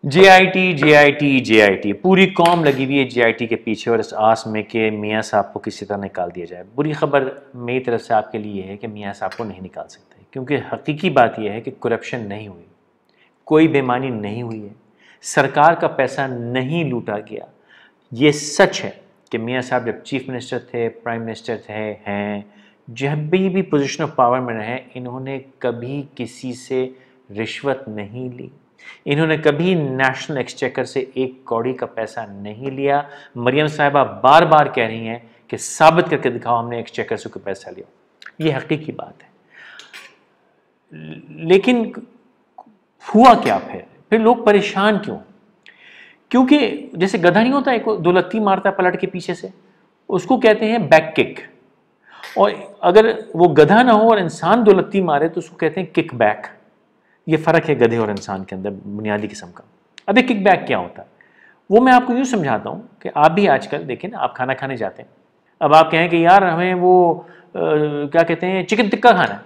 JIT JIT JIT पूरी कौम लगी हुई है JIT के पीछे और इस आस में कि मियाँ साहब को किसी तरह निकाल दिया जाए। बुरी खबर मेरी तरफ से आपके लिए है कि मियाँ साहब को नहीं निकाल सकते, क्योंकि हकीकी बात यह है कि करप्शन नहीं हुई, कोई बेईमानी नहीं हुई है, सरकार का पैसा नहीं लूटा गया। ये सच है कि मियाँ साहब जब चीफ मिनिस्टर थे, प्राइम मिनिस्टर थे, हैं, जब भी पोजीशन ऑफ पावर में रहे, इन्होंने कभी किसी से रिश्वत नहीं ली, इन्होंने कभी नेशनल एक्सचेकर से एक कौड़ी का पैसा नहीं लिया। मरियम साहिबा बार बार कह रही हैं कि साबित करके दिखाओ हमने एक्सचेकर से कोई पैसा लिया। ये हकीकी बात है। लेकिन हुआ क्या फिर लोग परेशान क्यों? क्योंकि जैसे गधा नहीं होता, एक दो लत्ती मारता है पलट के पीछे से, उसको कहते हैं बैक किक। और अगर वो गधा ना हो और इंसान दो लत्ती मारे तो उसको कहते हैं किक बैक। ये फ़र्क है गधे और इंसान के अंदर बुनियादी किस्म का। अब ये किक बैक क्या होता है वो मैं आपको यूँ समझाता हूँ कि आप भी आजकल देखें ना, आप खाना खाने जाते हैं, अब आप कहें कि यार हमें वो क्या कहते हैं चिकन टिक्का खाना है,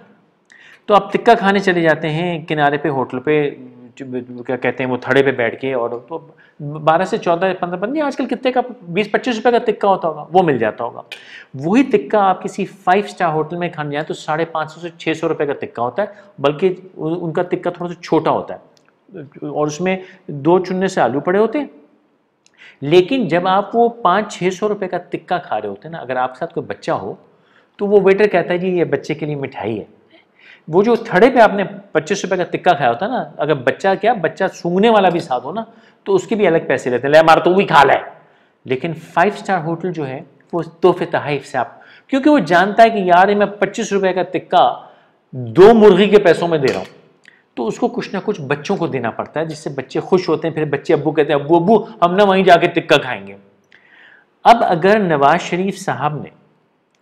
तो आप टिक्का खाने चले जाते हैं किनारे पे, होटल पे, क्या कहते हैं वो थड़े पे बैठ के, और तो 12 से 14 15 पता नहीं आजकल कितने का 20-25 रुपये का टिक्का होता होगा, वो मिल जाता होगा। वही टिक्का आप किसी 5 स्टार होटल में खाने जाए तो 550 से 600 रुपये का टिक्का होता है, बल्कि उनका टिक्का थोड़ा सा छोटा होता है और उसमें 2 चुनने से आलू पड़े होते हैं। लेकिन जब आप वो 500-600 रुपये का टिक्का खा रहे होते हैं ना, अगर आपके साथ कोई बच्चा हो तो वो वेटर कहता है जी ये बच्चे के लिए मिठाई है। वो जो थड़े पे आपने 25 रुपये का टिक्का खाया होता है ना, अगर बच्चा सूंघने वाला भी साथ हो ना तो उसके भी अलग पैसे लेते हैं, ले मार तो भी खा ले। लेकिन 5 स्टार होटल जो है वो तोहफे तहाइफ से आप, क्योंकि वो जानता है कि यार मैं 25 रुपये का टिक्का 2 मुर्गी के पैसों में दे रहा हूँ, तो उसको कुछ ना कुछ बच्चों को देना पड़ता है, जिससे बच्चे खुश होते हैं। फिर बच्चे अब्बू कहते हैं अब्बू अब्बू हम ना वहीं जाके टिक्का खाएंगे। अब अगर नवाज शरीफ साहब ने,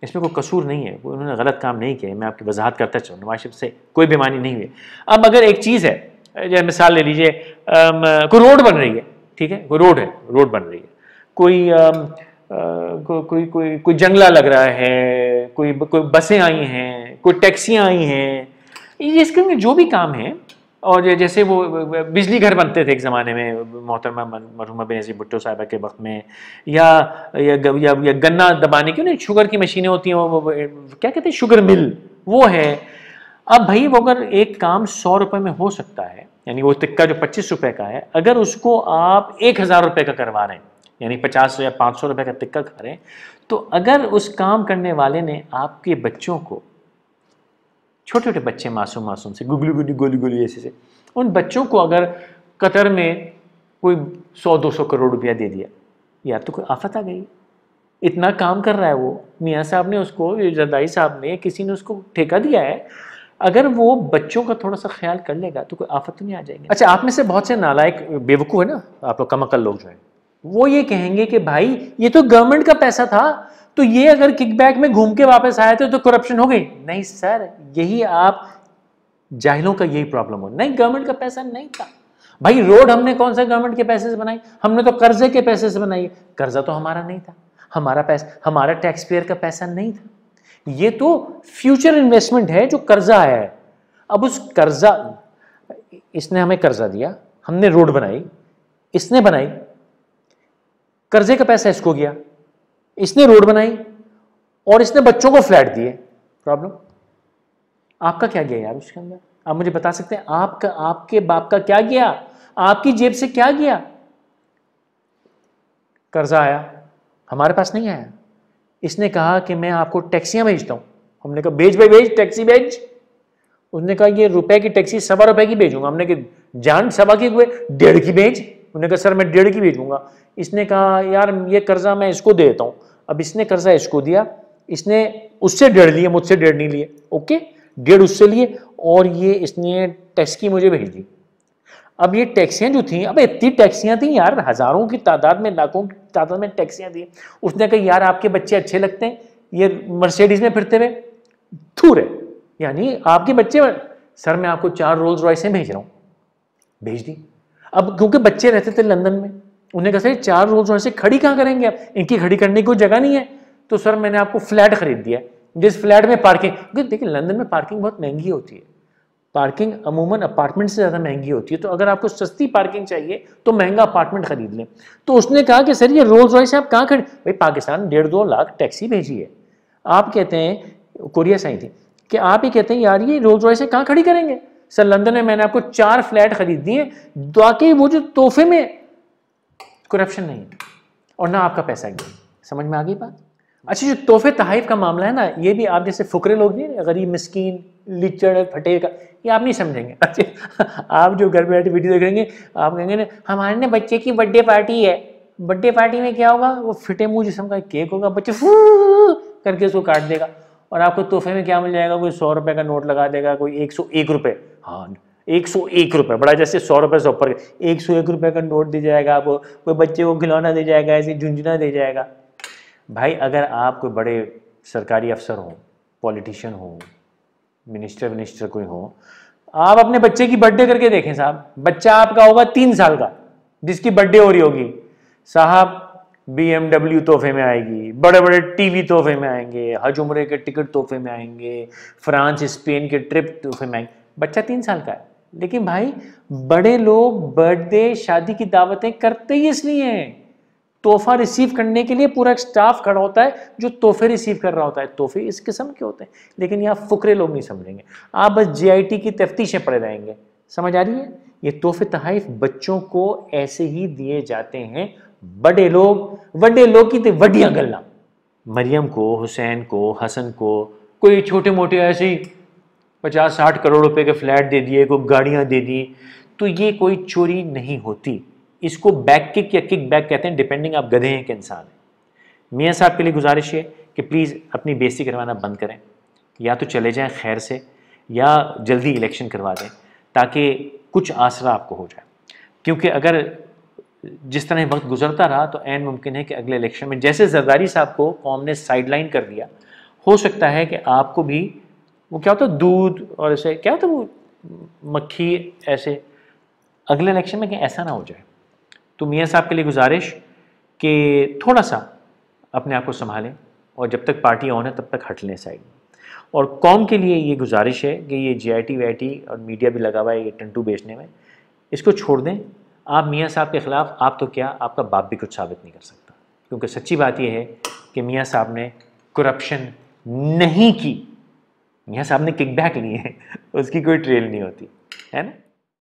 इसमें कोई कसूर नहीं है, वो उन्होंने गलत काम नहीं किया, मैं आपकी वजाहत करता चलूँ, नवाज शरीफ से कोई बेईमानी नहीं हुई। अब अगर एक चीज़ है, जैसे मिसाल ले लीजिए, कोई रोड बन रही है, ठीक है, कोई रोड बन रही है, कोई जंगला लग रहा है, कोई बसें आई हैं, कोई टैक्सियाँ आई हैं, इसके जो भी काम है, और जैसे वो बिजली घर बनते थे एक ज़माने में मोहतरमा मरहुमा बेनज़ीर भुट्टो साहिबा के वक्त में, या गन्ना दबाने की नहीं शुगर की मशीनें होती हैं, वो क्या कहते हैं शुगर मिल, वो है। अब भाई वो अगर एक काम 100 रुपये में हो सकता है, यानी वो टिक्का जो 25 रुपये का है, अगर उसको आप 1000 रुपये का करवा रहे हैं, यानी 50 या 500 रुपये का टिक्का खा रहे हैं, तो अगर उस काम करने वाले ने आपके बच्चों को, छोटे छोटे बच्चे मासूम से गुगलू गुली गोली गोली ऐसे से, उन बच्चों को अगर कतर में कोई 100-200 करोड़ रुपया दे दिया, यार तो कोई आफत आ गई। इतना काम कर रहा है वो, मियाँ साहब ने उसको, जरदारी साहब ने, किसी ने उसको ठेका दिया है, अगर वो बच्चों का थोड़ा सा ख्याल कर लेगा तो कोई आफत तो नहीं आ जाएगी। अच्छा, आप में से बहुत से नालायक बेवकूफ़ है ना, आप लोग कमअकल लोग जो हैं, वो ये कहेंगे कि भाई ये तो गवर्नमेंट का पैसा था, तो ये अगर किकबैक में घूम के वापस आए थे तो करप्शन हो गई। नहीं सर, यही आप जाहिलों का यही प्रॉब्लम हो। नहीं, गवर्नमेंट का पैसा नहीं था भाई। रोड हमने कौन सा गवर्नमेंट के पैसे से बनाई? हमने तो कर्जे के पैसे से बनाई। कर्जा तो हमारा नहीं था, हमारा पैसा, हमारा टैक्स पेयर का पैसा नहीं था। ये तो फ्यूचर इन्वेस्टमेंट है जो कर्जा आया है। अब उस कर्जा, इसने हमें कर्जा दिया, हमने रोड बनाई, इसने बनाई, कर्जे का पैसा इसको गया, इसने रोड बनाई और इसने बच्चों को फ्लैट दिए। प्रॉब्लम आपका क्या गया यार उसके अंदर? आप मुझे बता सकते हैं आपका, आपके बाप का क्या गया? आपकी जेब से क्या गया? कर्जा आया, हमारे पास नहीं आया। इसने कहा कि मैं आपको टैक्सियां भेजता हूं। हमने कहा भेज भाई भेज, टैक्सी भेज। उसने कहा ये रुपए की टैक्सी 1.25 रुपए की भेजूंगा। हमने कहा जान 1.25 की हुए, 1.5 की भेज। उन्होंने कहा सर मैं 1.5 की भेजूंगा। इसने कहा यार ये कर्जा मैं इसको दे देता हूं। अब इसने कर्जा इसको दिया, इसने उससे 1.5 लिए, मुझसे 1.5 नहीं लिए, ओके, 1.5 उससे लिए, और ये इसने टैक्स की मुझे भेज दी। अब ये टैक्सियां जो थी, अब इतनी टैक्सियां थी यार, हजारों की तादाद में, लाखों की तादाद में टैक्सियां थी। उसने कहा यार आपके बच्चे अच्छे लगते हैं ये मर्सिडीज में फिरते हुए, थूर है, यानी आपके बच्चे, सर मैं आपको 4 रोल्स रॉयसें भेज रहा हूं। भेज दी। अब क्योंकि बच्चे रहते थे लंदन में, उन्हें कहा सर 4 रोल्स रॉयसें खड़ी कहाँ करेंगे आप, इनकी खड़ी करने की कोई जगह नहीं है, तो सर मैंने आपको फ्लैट खरीद दिया, जिस फ्लैट में पार्किंग, देखिए लंदन में पार्किंग बहुत महंगी होती है, पार्किंग अमूमन अपार्टमेंट से ज़्यादा महंगी होती है, तो अगर आपको सस्ती पार्किंग चाहिए तो महंगा अपार्टमेंट खरीद लें। तो उसने कहा कि सर ये रोल्स रॉयस आप कहाँ खड़े, भाई पाकिस्तान 1.5-2 लाख टैक्सी भेजी है, आप कहते हैं, कोरिया से आई थी, कि आप ही कहते हैं यार ये रोल्स रॉयस कहाँ खड़ी करेंगे। सर लंदन में मैंने आपको 4 फ्लैट खरीद दिए, ताकि वो जो तोहफे में करप्शन नहीं है और ना आपका पैसा गया। समझ में आ गई बात। अच्छा, जो तोहफे तहाइफ का मामला है ना, ये भी आप जैसे फुकरे लोग नहीं, गरीब मिस्कीन लिचड़ फटे का, ये आप नहीं समझेंगे। अच्छा, आप जो घर बैठे वीडियो देख रहेंगे, आप कहेंगे ना हमारे ने बच्चे की बर्थडे पार्टी है, बर्थडे पार्टी में क्या होगा, वो फिटे मुंह जिस्म का केक होगा, बच्चे फू करके उसको काट देगा, और आपको तोहफे में क्या मिल जाएगा, कोई 100 रुपए का नोट लगा देगा, कोई 101 रुपए, हाँ 101 रुपए, बड़ा जैसे 100 रुपए से ऊपर 101 रुपए का नोट दे जाएगा आपको, कोई बच्चे को खिलौना दे जाएगा, ऐसे झुंझुना दे जाएगा। भाई अगर आप कोई बड़े सरकारी अफसर हो, पॉलिटिशियन हो, मिनिस्टर कोई हो, आप अपने बच्चे की बर्थडे करके देखें साहब, बच्चा आपका होगा 3 साल का जिसकी बर्थडे हो रही होगी, साहब BMW तोहफे में आएगी, बड़े बड़े टीवी तोहफे में आएंगे, हज उम्रे के टिकट तोहफे में आएंगे, फ्रांस स्पेन के ट्रिप तोहफे में आएंगे, बच्चा 3 साल का है। लेकिन भाई बड़े लोग बर्थडे शादी की दावतें करते ही इसलिए हैं, तोहफा रिसीव करने के लिए पूरा एक स्टाफ खड़ा होता है जो तोहफे रिसीव कर रहा होता है। तोहफे इस किस्म के होते हैं, लेकिन यहाँ फुकरे लोग नहीं समझेंगे, आप बस JIT की तफ्तीशें पड़े रहेंगे। समझ आ रही है। ये तोहफे तहाइफ बच्चों को ऐसे ही दिए जाते हैं, बड़े लोग की वड्डियां गल्ला, मरियम को, हुसैन को, हसन को कोई छोटे मोटे ऐसे ही 50-60 करोड़ रुपए के फ्लैट दे दिए, कोई गाड़ियां दे दी, तो ये कोई चोरी नहीं होती। इसको बैक किक या किक बैक कहते हैं, डिपेंडिंग आप गधे हैं कि इंसान है। मियाँ साहब के लिए गुजारिश है कि प्लीज़ अपनी बेइज्जती करवाना बंद करें, या तो चले जाएं खैर से, या जल्दी इलेक्शन करवा दें ताकि कुछ आसरा आपको हो जाए। क्योंकि अगर जिस तरह वक्त गुजरता रहा तो ऐन मुमकिन है कि अगले इलेक्शन में, जैसे जरदारी साहब को कौम ने साइडलाइन कर दिया, हो सकता है कि आपको भी वो क्या होता दूध और ऐसे क्या होता वो मक्खी, ऐसे अगले इलेक्शन में कि ऐसा ना हो जाए। तो मियाँ साहब के लिए गुजारिश कि थोड़ा सा अपने आप को संभालें, और जब तक पार्टी ऑन है तब तक हट लें साइड में। और कौम के लिए ये गुजारिश है कि ये JIT और मीडिया भी लगा हुआ है ये टंटू बेचने में, इसको छोड़ दें। आप मियाँ साहब के ख़िलाफ़, आप तो क्या, आपका बाप भी कुछ साबित नहीं कर सकता, क्योंकि सच्ची बात यह है कि मियाँ साहब ने करप्शन नहीं की, मियाँ साहब ने किकबैक लिए हैं, उसकी कोई ट्रेल नहीं होती है ना।